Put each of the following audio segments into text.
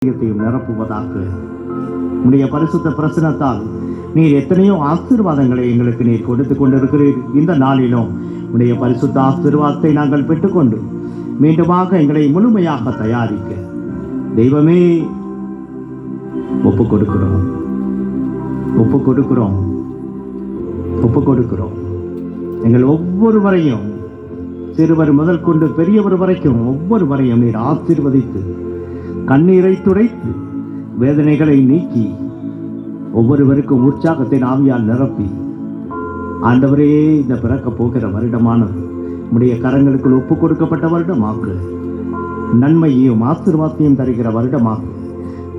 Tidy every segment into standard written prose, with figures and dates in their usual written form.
நிரப்புவதாக. உடைய பரிசுத்த பிரசனத்தால் நீர் எத்தனையோ ஆசீர்வாதங்களை எங்களுக்கு நீர் கொடுத்து கொண்டிருக்கிறீர். இந்த நாளிலும் உடைய பரிசுத்த ஆசீர்வாதத்தை நாங்கள் பெற்றுக்கொண்டு மீண்டுமாக எங்களை முழுமையாக தயாரிக்க தெய்வமே ஒப்பு கொடுக்கிறோம். எங்கள் ஒவ்வொருவரையும், சிறுவர் முதல் கொண்டு பெரியவர் வரைக்கும் ஒவ்வொருவரையும் நீர் ஆசீர்வதித்து கண்ணீரை துடைத்து வேதனைகளை நீக்கி ஒவ்வொருவருக்கும் உற்சாகத்தின் ஆவியால் நிரப்பி ஆண்டவரே இந்த பிறக்க போகிற வருடமானது உடைய கரங்களுக்குள் ஒப்பு கொடுக்கப்பட்ட வருடமாக்கு, நன்மையையும் ஆசீர்வாதத்தையும் தருகிற வருடமாக்கு,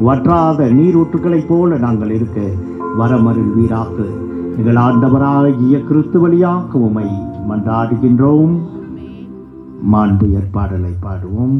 வற்றாத நீரூற்றுக்களைப் போல நாங்கள் இருக்க வரமருள் வீராக்கு. எங்கள் ஆண்டவராகிய கிறிஸ்து வழியாக உம்மை மன்றாடுகின்றோம். மாண்பு ஏற்பாடலை பாடுவோம்.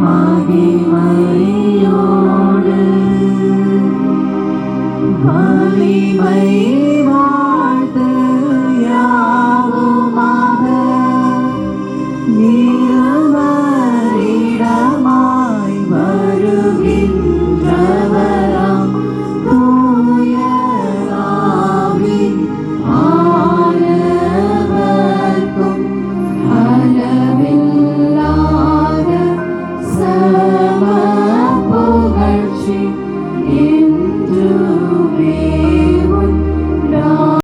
மகிமையோடு